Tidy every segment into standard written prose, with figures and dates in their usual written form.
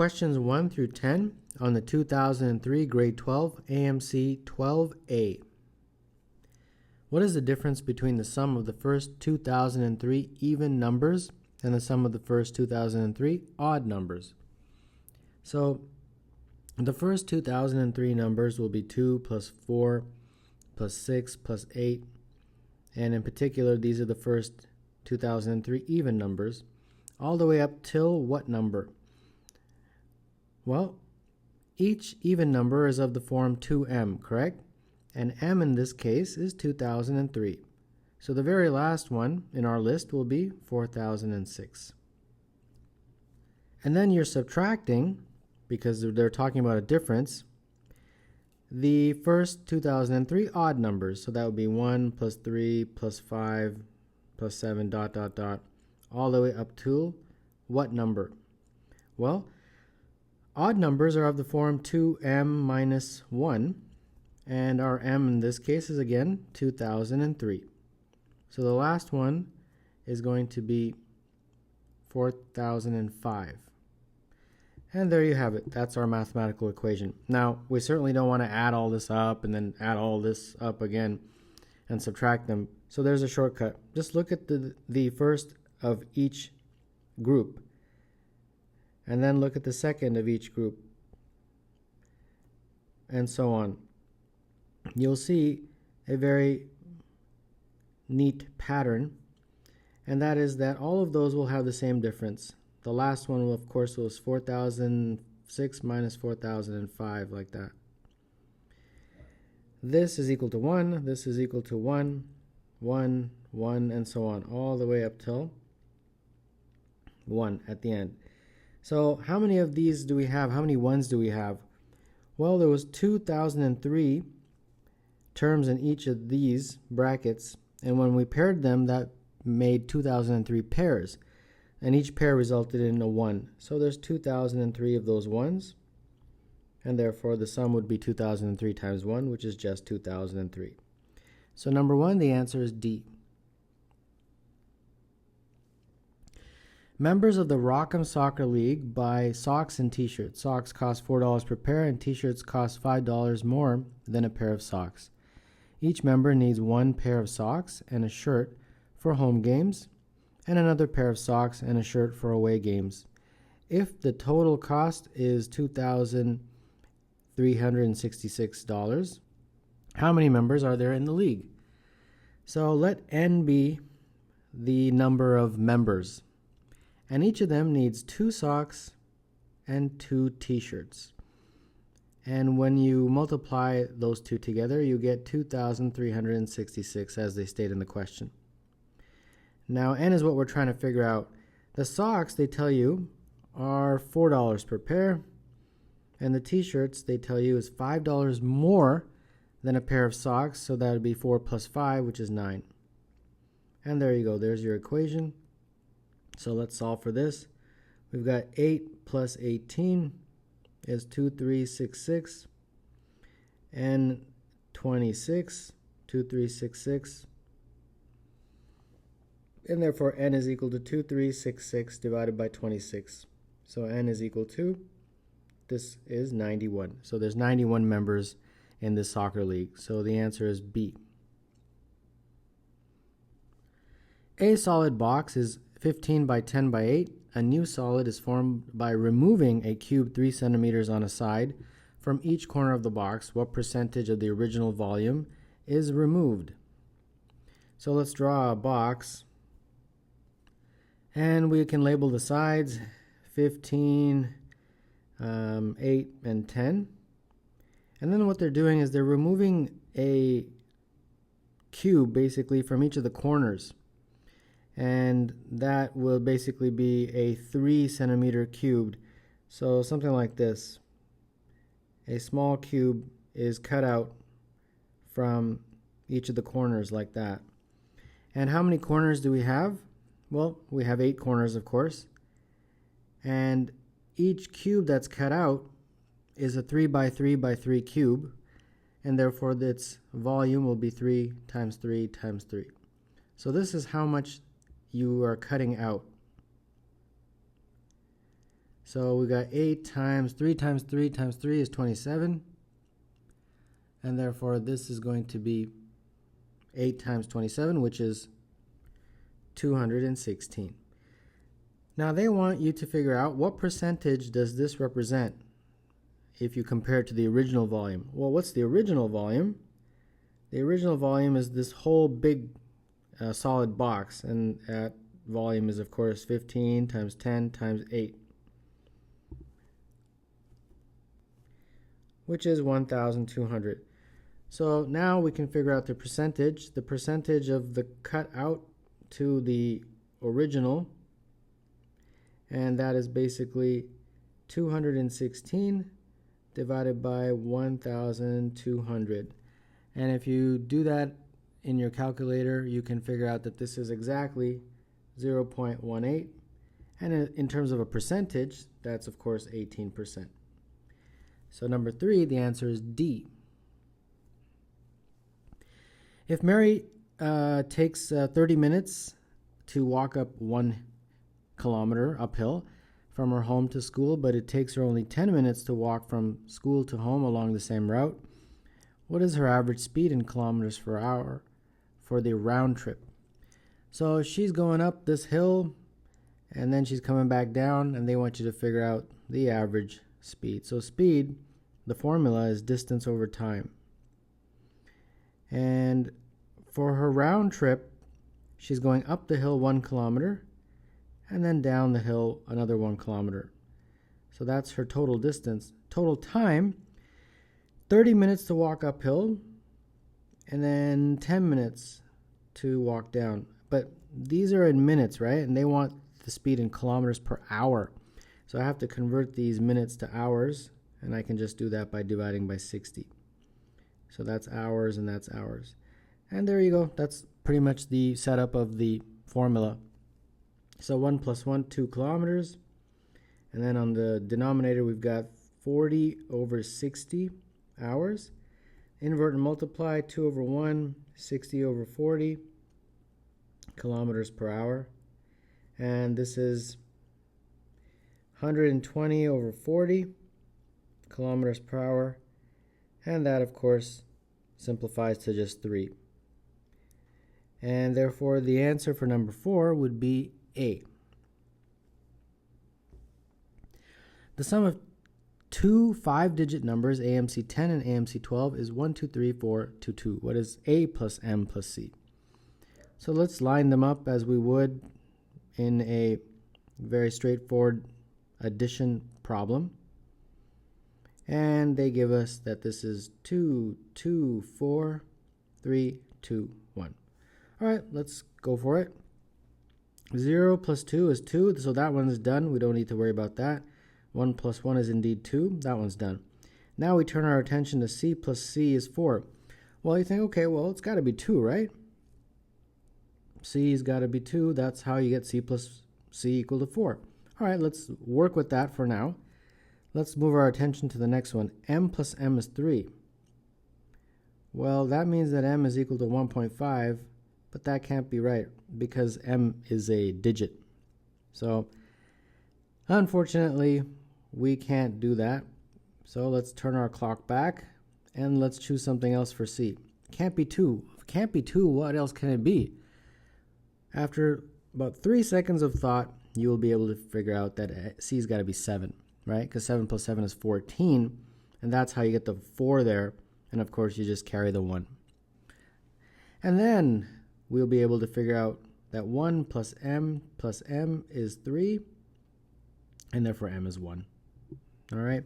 questions 1 through 10 on the 2003 grade 12 AMC 12A. What is the difference between the sum of the first 2003 even numbers and the sum of the first 2003 odd numbers? So the first 2003 numbers will be 2 plus 4 plus 6 plus 8, and in particular these are the first 2003 even numbers, all the way up till what number? Well, each even number is of the form 2m, correct? And m in this case is 2003. So the very last one in our list will be 4006. And then you're subtracting, because they're talking about a difference, the first 2003 odd numbers. So that would be 1 plus 3 plus 5 plus 7 dot dot dot all the way up to what number? Well, odd numbers are of the form 2m minus 1, and our m in this case is again 2003. So the last one is going to be 4005. And there you have it. That's our mathematical equation. Now, we certainly don't want to add all this up and then add all this up again and subtract them. So there's a shortcut. Just look at the first of each group, and then look at the second of each group, and so on. You'll see a very neat pattern, and that is that all of those will have the same difference. The last one, will, of course, was 4006 minus 4005, like that. This is equal to 1, this is equal to 1, 1, 1, and so on, all the way up till 1 at the end. So how many of these do we have? How many ones do we have? Well, there was 2003 terms in each of these brackets, and when we paired them, that made 2003 pairs, and each pair resulted in a 1. So there's 2003 of those ones, and therefore the sum would be 2003 times 1, which is just 2003. So number 1, the answer is D. Members of the Rock'em Soccer League buy socks and t-shirts. Socks cost $4 per pair, and t-shirts cost $5 more than a pair of socks. Each member needs one pair of socks and a shirt for home games, and another pair of socks and a shirt for away games. If the total cost is $2,366, how many members are there in the league? So let N be the number of members, and each of them needs 2 socks and 2 t-shirts. And when you multiply those two together, you get 2,366 as they state in the question. Now, N is what we're trying to figure out. The socks, they tell you, are $4 per pair, and the t-shirts, they tell you, is $5 more than a pair of socks, so that would be 4 plus 5, which is 9. And there you go, there's your equation. So let's solve for this. We've got 8 plus 18 is 2366, and 26, 2366, and therefore n is equal to 2366 divided by 26. So n is equal to, this is 91. So there's 91 members in this soccer league. So the answer is B. A solid box is 15 by 10 by 8. A new solid is formed by removing a cube 3 centimeters on a side from each corner of the box. What percentage of the original volume is removed? So let's draw a box, and we can label the sides 15, 8, and 10. And then what they're doing is they're removing a cube basically from each of the corners. And that will basically be a 3 centimeter cubed. So something like this. A small cube is cut out from each of the corners like that. And how many corners do we have? Well, we have 8 corners, of course. And each cube that's cut out is a 3 by 3 by 3 cube, and therefore its volume will be 3 times 3 times 3. So this is how much you are cutting out. So we got 8 times 3 times 3 times 3 is 27. And therefore this is going to be 8 times 27, which is 216. Now they want you to figure out what percentage does this represent if you compare it to the original volume. Well, what's the original volume? The original volume is this whole big solid box, and that volume is of course 15 times 10 times 8, which is 1,200. So now we can figure out the percentage of the cut out to the original, and that is basically 216 divided by 1,200. And if you do that in your calculator, you can figure out that this is exactly 0.18. And in terms of a percentage, that's of course 18%. So number 3, the answer is D. If Mary takes 30 minutes to walk up 1 kilometer uphill from her home to school, but it takes her only 10 minutes to walk from school to home along the same route, what is her average speed in kilometers per hour for the round trip? So she's going up this hill and then she's coming back down, and they want you to figure out the average speed. So speed, the formula is distance over time. And for her round trip, she's going up the hill 1 kilometer and then down the hill another 1 kilometer. So that's her total distance. Total time, 30 minutes to walk uphill and then 10 minutes to walk down. But these are in minutes, right? And they want the speed in kilometers per hour. So I have to convert these minutes to hours, and I can just do that by dividing by 60. So that's hours and that's hours. And there you go. That's pretty much the setup of the formula. So 1 plus 1, 2 kilometers. And then on the denominator, we've got 40 over 60 hours. Invert and multiply, 2 over 1, 60 over 40 kilometers per hour. And this is 120 over 40 kilometers per hour. And that, of course, simplifies to just 3. And therefore, the answer for number 4 would be A. The sum of two 5-digit numbers, AMC 10 and AMC 12, is 1, 2, 3, 4, 2, 2. What is A plus M plus C? So let's line them up as we would in a very straightforward addition problem. And they give us that this is 2, 2, 4, 3, 2, 1. All right, let's go for it. 0 plus 2 is 2, so that one is done. We don't need to worry about that. 1 plus 1 is indeed 2. That one's done. Now we turn our attention to C plus C is 4. Well, you think, okay, well, it's got to be 2, right? C's got to be 2. That's how you get C plus C equal to 4. All right, let's work with that for now. Let's move our attention to the next one. M plus M is 3. Well, that means that M is equal to 1.5, but that can't be right because M is a digit. So, unfortunately, we can't do that. So let's turn our clock back and let's choose something else for C. Can't be 2. Can't be 2, what else can it be? After about 3 seconds of thought, you will be able to figure out that C's got to be 7, right? Because 7 plus 7 is 14, and that's how you get the 4 there. And of course, you just carry the 1. And then we'll be able to figure out that 1 plus M is 3, and therefore M is 1. All right?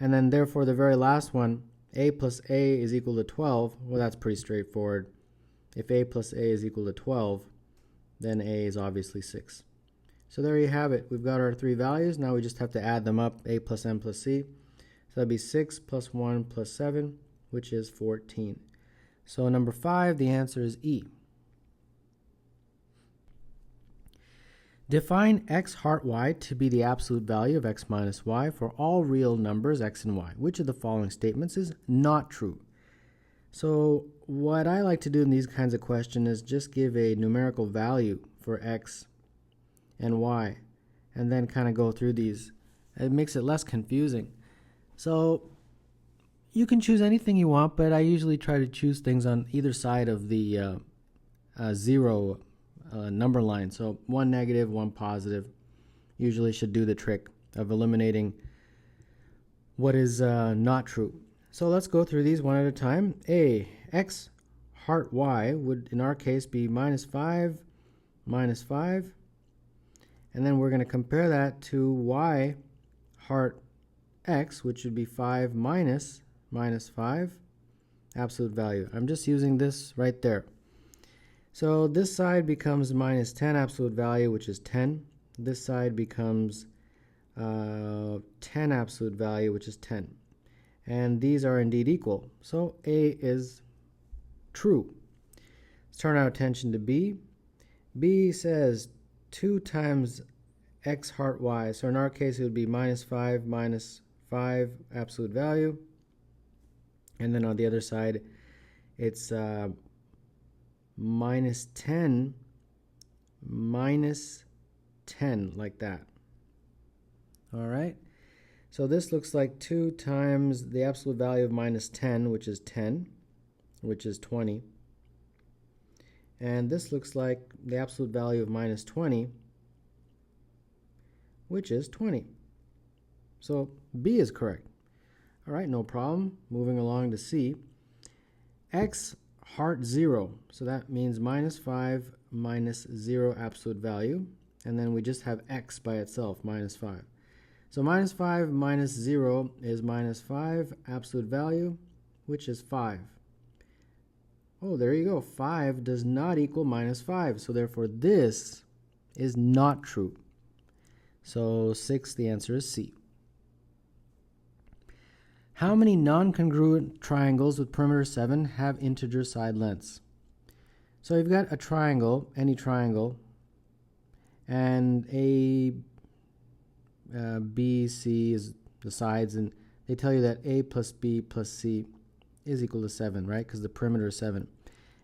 And then therefore the very last one, A plus A is equal to 12. Well, that's pretty straightforward. If A plus A is equal to 12, then A is obviously 6. So there you have it. We've got our 3 values. Now we just have to add them up, A plus M plus C. So that'd be 6 plus 1 plus 7, which is 14. So number 5, the answer is E. Define x heart y to be the absolute value of x minus y for all real numbers x and y. Which of the following statements is not true? So what I like to do in these kinds of questions is just give a numerical value for x and y, and then kind of go through these. It makes it less confusing. So you can choose anything you want, but I usually try to choose things on either side of the zero number line. So one negative, one positive usually should do the trick of eliminating what is not true. So let's go through these one at a time. A, x heart y would in our case be minus 5, minus 5. And then we're going to compare that to y heart x, which would be 5 minus 5, absolute value. I'm just using this right there. So this side becomes minus 10 absolute value, which is 10. This side becomes 10 absolute value, which is 10. And these are indeed equal. So A is true. Let's turn our attention to B. B says 2 times x heart y. So in our case, it would be minus 5 absolute value. And then on the other side, it's minus 10 minus 10, like that. All right. So this looks like 2 times the absolute value of minus 10, which is 10, which is 20. And this looks like the absolute value of minus 20, which is 20. So B is correct. All right, no problem. Moving along to C. X heart 0. So that means minus 5 minus 0 absolute value. And then we just have x by itself, minus 5. So minus 5 minus 0 is minus 5 absolute value, which is 5. Oh, there you go. 5 does not equal minus 5. So therefore, this is not true. So 6, the answer is C. How many non-congruent triangles with perimeter 7 have integer side lengths? So you've got a triangle, any triangle, and A, B, C is the sides, and they tell you that A plus B plus C is equal to 7, right? Because the perimeter is 7.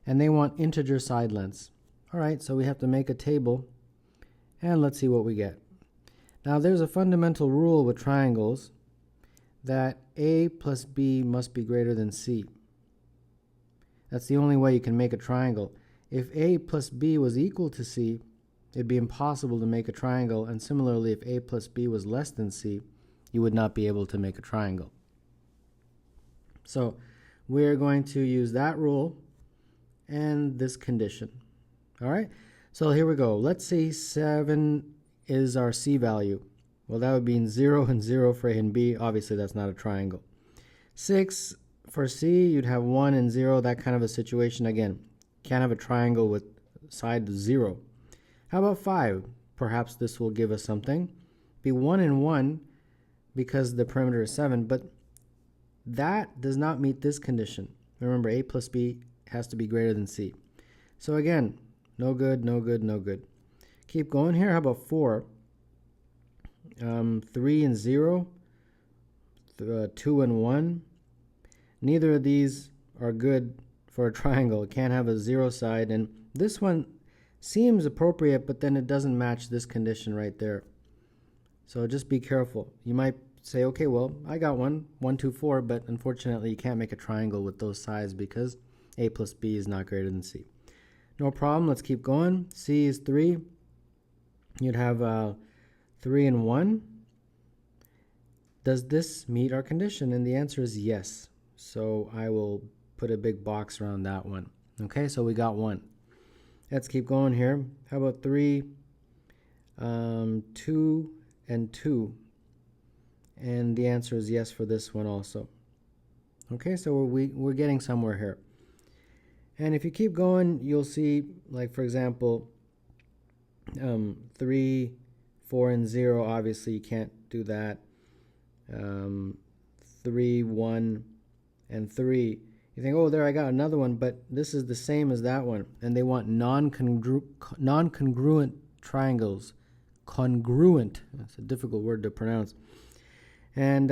And they want integer side lengths. All right, so we have to make a table, and let's see what we get. Now there's a fundamental rule with triangles that A plus B must be greater than C. That's the only way you can make a triangle. If A plus B was equal to C, it'd be impossible to make a triangle, and similarly, if A plus B was less than C, you would not be able to make a triangle. So we're going to use that rule and this condition. All right, so here we go. Let's say 7 is our C value. Well, that would mean 0 and 0 for A and B. Obviously, that's not a triangle. 6 for C, you'd have 1 and 0, that kind of a situation. Again, can't have a triangle with side 0. How about 5? Perhaps this will give us something. Be 1 and 1 because the perimeter is 7, but that does not meet this condition. Remember, A plus B has to be greater than C. So again, no good, no good, no good. Keep going here. How about 4? 3 and 0, 2 and 1. Neither of these are good for a triangle. It can't have a 0 side, and this one seems appropriate, but then it doesn't match this condition right there. So just be careful. You might say, okay, well, I got 1, 2, 4, but unfortunately you can't make a triangle with those sides because A plus B is not greater than C. No problem. Let's keep going. C is 3. You'd have 3 and 1. Does this meet our condition? And the answer is yes. So I will put a big box around that one. Okay, so we got 1. Let's keep going here. How about 3, 2, and 2? And the answer is yes for this one also. Okay, so we're getting somewhere here. And if you keep going, you'll see, like for example, 3, 4, and 0, obviously you can't do that. 3, 1, and 3. You think, oh, there, I got another one, but this is the same as that one. And they want non-congruent triangles. Congruent. That's a difficult word to pronounce. And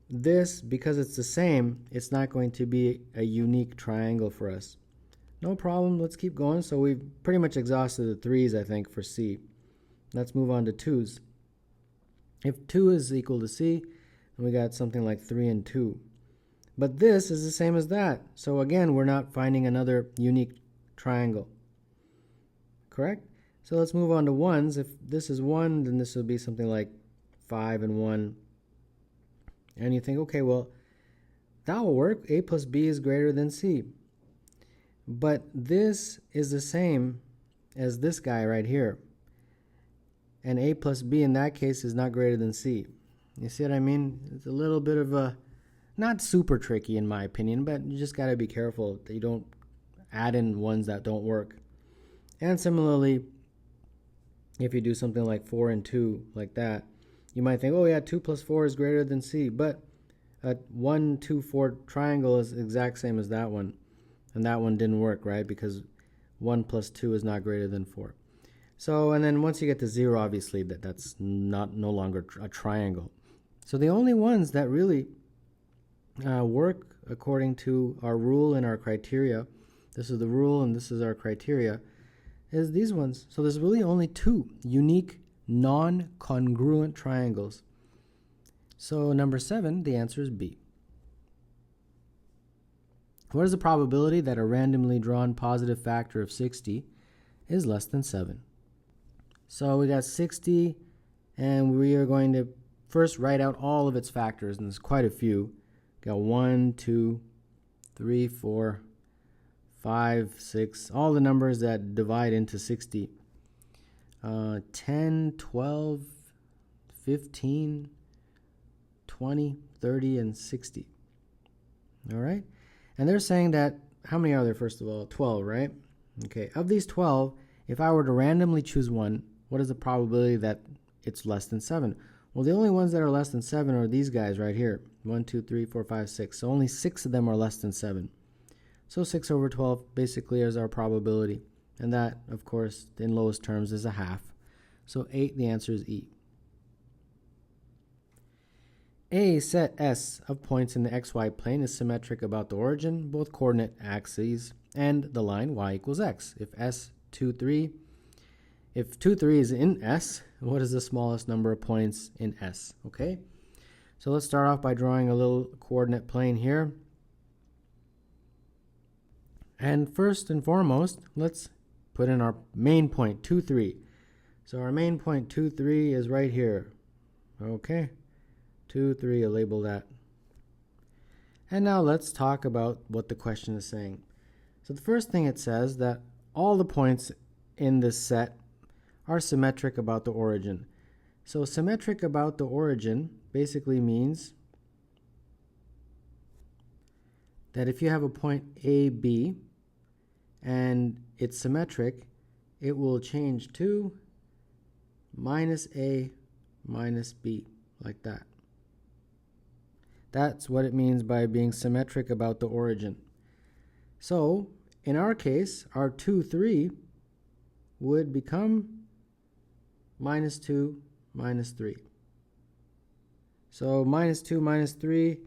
this, because it's the same, it's not going to be a unique triangle for us. No problem. Let's keep going. So we've pretty much exhausted the 3s, I think, for C. Let's move on to 2s. If 2 is equal to C, then we got something like 3 and 2. But this is the same as that. So again, we're not finding another unique triangle. Correct? So let's move on to ones. If this is 1, then this will be something like 5 and 1. And you think, okay, well, that will work. A plus B is greater than C. But this is the same as this guy right here. And A plus B in that case is not greater than C. You see what I mean? It's a little bit of a, not super tricky in my opinion, but you just got to be careful that you don't add in ones that don't work. And similarly, if you do something like 4 and 2 like that, you might think, oh yeah, 2 plus 4 is greater than C. But a 1, 2, 4 triangle is the exact same as that one. And that one didn't work, right? Because 1 plus 2 is not greater than 4. So, and then once you get to 0, obviously that's no longer a triangle. So the only ones that really work according to our rule and our criteria, this is the rule and this is our criteria, is these ones. So there's really only 2 unique non-congruent triangles. So number 7, the answer is B. What is the probability that a randomly drawn positive factor of 60 is less than 7? So we got 60, and we are going to first write out all of its factors, and there's quite a few. Got 1, 2, 3, 4, 5, 6, all the numbers that divide into 60. 10, 12, 15, 20, 30, and 60. All right? And they're saying that, how many are there first of all? 12, right? Okay, of these 12, if I were to randomly choose one, what is the probability that it's less than 7? Well, the only ones that are less than 7 are these guys right here. 1, 2, 3, 4, 5, 6. So only 6 of them are less than 7. So 6 over 12 basically is our probability. And that, of course, in lowest terms is a half. So 8, the answer is E. A set S of points in the xy plane is symmetric about the origin, both coordinate axes, and the line y equals x. If S 2, 3, if 2, 3 is in S, what is the smallest number of points in S? Okay, so let's start off by drawing a little coordinate plane here. And first and foremost, let's put in our main point, 2, 3. So our main point, 2, 3, is right here. Okay. 2, 3, I'll label that. And now let's talk about what the question is saying. So the first thing it says that all the points in this set are symmetric about the origin. So symmetric about the origin basically means that if you have a point A, B, and it's symmetric, it will change to minus A minus B, like that. That's what it means by being symmetric about the origin. So, in our case, our 2, 3 would become minus 2, minus 3. So, minus 2, minus 3,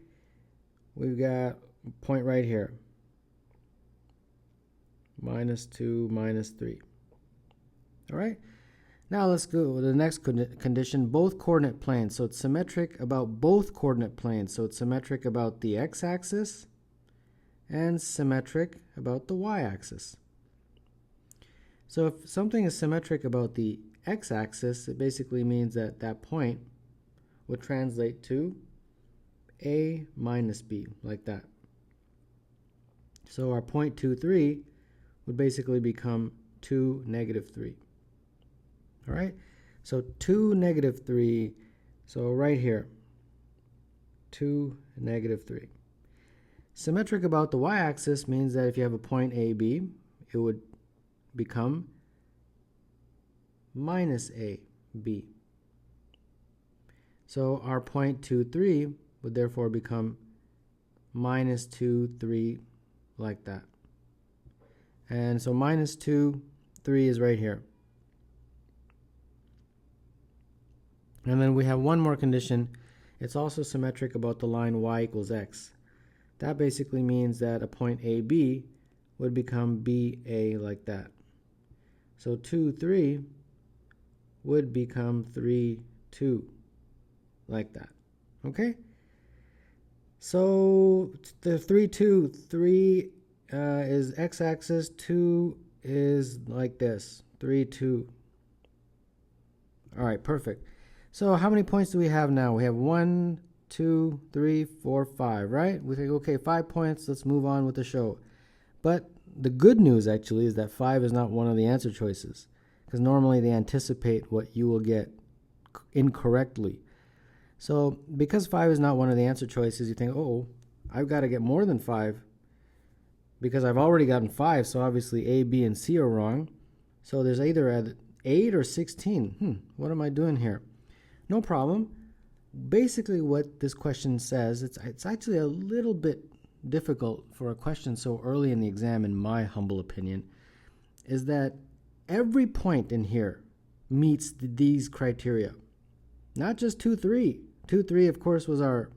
we've got a point right here. Minus 2, minus 3. All right? Now let's go to the next condition, both coordinate planes. So it's symmetric about both coordinate planes. So it's symmetric about the x-axis and symmetric about the y-axis. So if something is symmetric about the x-axis, it basically means that that point would translate to A minus B, like that. So our point 2, 3 would basically become 2, negative 3. All right, so 2, negative 3, so right here, 2, negative 3. Symmetric about the y-axis means that if you have a point AB, it would become minus AB. So our point 2, 3 would therefore become minus 2, 3, like that. And so minus 2, 3 is right here. And then we have one more condition. It's also symmetric about the line y equals x. That basically means that a point AB would become BA, like that. So 2, 3 would become 3, 2, like that. Okay? So the 3, 2, 3 is x-axis, 2 is like this, 3, 2. All right, perfect. So how many points do we have now? We have 1, 2, 3, 4, 5, right? We think, okay, 5 points, let's move on with the show. But the good news actually is that 5 is not one of the answer choices, because normally they anticipate what you will get incorrectly. So because 5 is not one of the answer choices, you think, oh, I've got to get more than 5 because I've already gotten 5, so obviously A, B, and C are wrong. So there's either at 8 or 16. What am I doing here? No problem. Basically what this question says, it's actually a little bit difficult for a question so early in the exam, in my humble opinion, is that every point in here meets these criteria. Not just 2, 3. 2, 3, of course, was our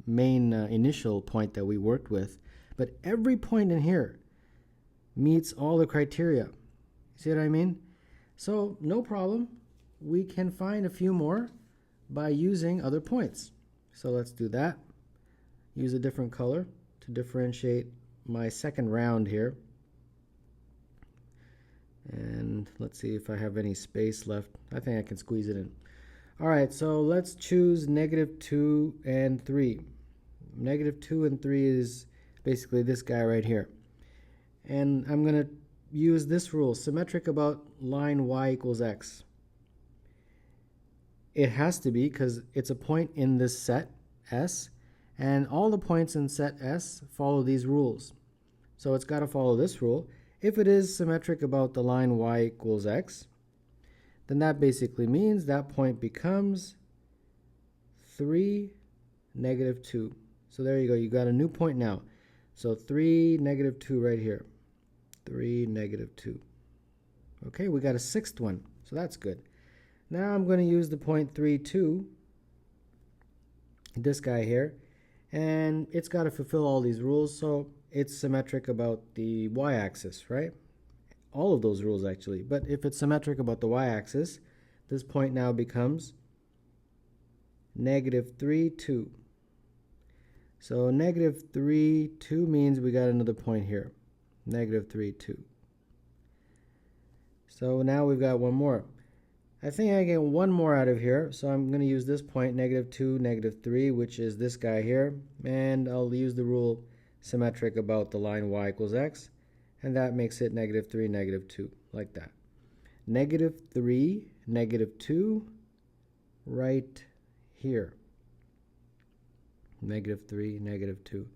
main initial point that we worked with, but every point in here meets all the criteria. See what I mean? So no problem. We can find a few more by using other points. So let's do that. Use a different color to differentiate my second round here. And let's see if I have any space left. I think I can squeeze it in. All right, so let's choose -2 and 3. -2 and 3 is basically this guy right here. And I'm going to use this rule, symmetric about line y equals x. It has to be because it's a point in this set S, and all the points in set S follow these rules. So it's got to follow this rule. If it is symmetric about the line y equals x, then that basically means that point becomes 3, -2. So there you go. You got a new point now. So 3, -2 right here. 3, -2. Okay, we got a sixth one. So that's good. Now I'm going to use the point 3, 2, this guy here, and it's got to fulfill all these rules, so it's symmetric about the y-axis, right? All of those rules actually, but if it's symmetric about the y-axis, this point now becomes -3, 2. So -3, 2 means we got another point here, -3, 2. So now we've got one more. I think I get one more out of here, so I'm going to use this point, -2, -3, which is this guy here, and I'll use the rule symmetric about the line y equals x, and that makes it -3, -2, like that. -3, -2, right here. -3, -2.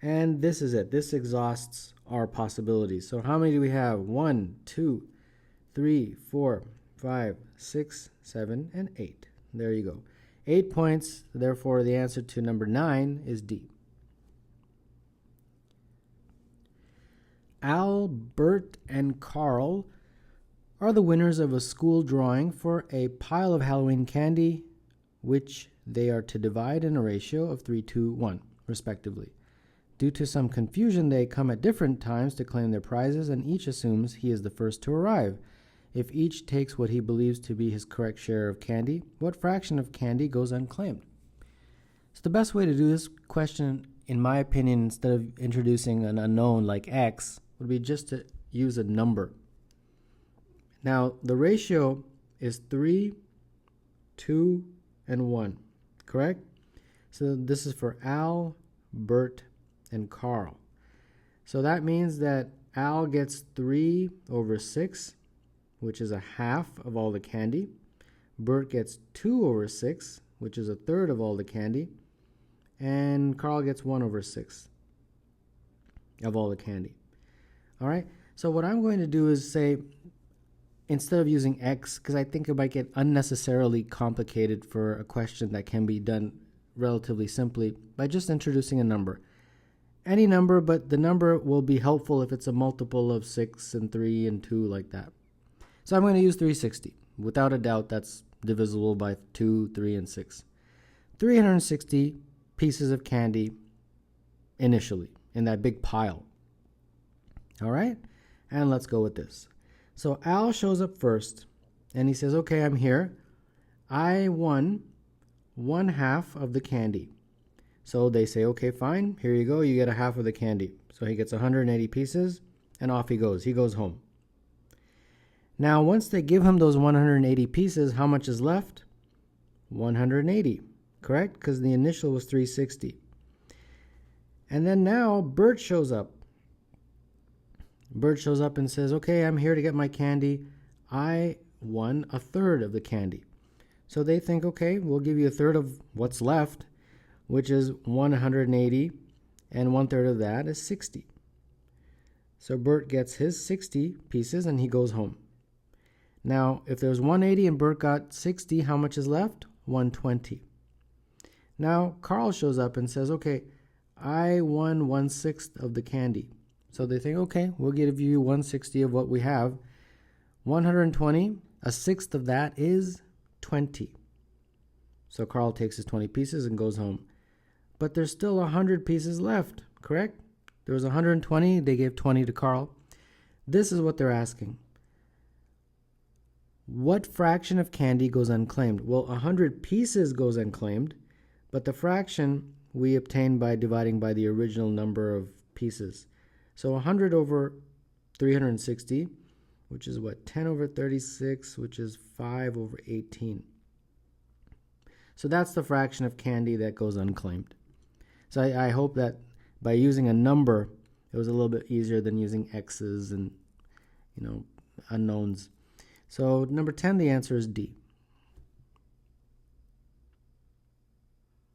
And this is it. This exhausts our possibilities. So how many do we have? 1, 2, 3, 4, 5, 6, 7, and 8. There you go. 8 points. Therefore, the answer to number 9 is D. Al, Bert, and Carl are the winners of a school drawing for a pile of Halloween candy, which they are to divide in a ratio of 3 to 1, respectively. Due to some confusion, they come at different times to claim their prizes, and each assumes he is the first to arrive. If each takes what he believes to be his correct share of candy, what fraction of candy goes unclaimed? So the best way to do this question, in my opinion, instead of introducing an unknown like x, would be just to use a number. Now, the ratio is 3, 2, and 1, correct? So this is for Al, Bert, and Carl. So that means that Al gets 3 over 6, which is a half of all the candy. Bert gets 2 over 6, which is a third of all the candy. And Carl gets 1 over 6 of all the candy. All right, so what I'm going to do is say, instead of using x, because I think it might get unnecessarily complicated for a question that can be done relatively simply by just introducing a number. Any number, but the number will be helpful if it's a multiple of 6 and 3 and 2, like that. So I'm going to use 360. Without a doubt, that's divisible by 2, 3, and 6. 360 pieces of candy initially in that big pile. All right? And let's go with this. So Al shows up first, and he says, okay, I'm here. I won 1/2 of the candy. So they say, okay, fine, here you go, you get a half of the candy. So he gets 180 pieces, and off he goes. He goes home. Now, once they give him those 180 pieces, how much is left? 180, correct? Because the initial was 360. And then now Bert shows up. Bert shows up and says, okay, I'm here to get my candy. I won 1/3 of the candy. So they think, okay, we'll give you 1/3 of what's left, which is 180, and 1/3 of that is 60. So Bert gets his 60 pieces and he goes home. Now, if there's 180 and Bert got 60, how much is left? 120. Now, Carl shows up and says, okay, I won 1/6 of the candy. So they think, okay, we'll give you 160 of what we have. 120, 1/6 of that is 20. So Carl takes his 20 pieces and goes home. But there's still 100 pieces left, correct? There was 120, they gave 20 to Carl. This is what they're asking. What fraction of candy goes unclaimed? Well, 100 pieces goes unclaimed, but the fraction we obtain by dividing by the original number of pieces. So 100 over 360, which is what? 10 over 36, which is 5 over 18. So that's the fraction of candy that goes unclaimed. So I hope that by using a number, it was a little bit easier than using X's and, unknowns. So number 10, the answer is D.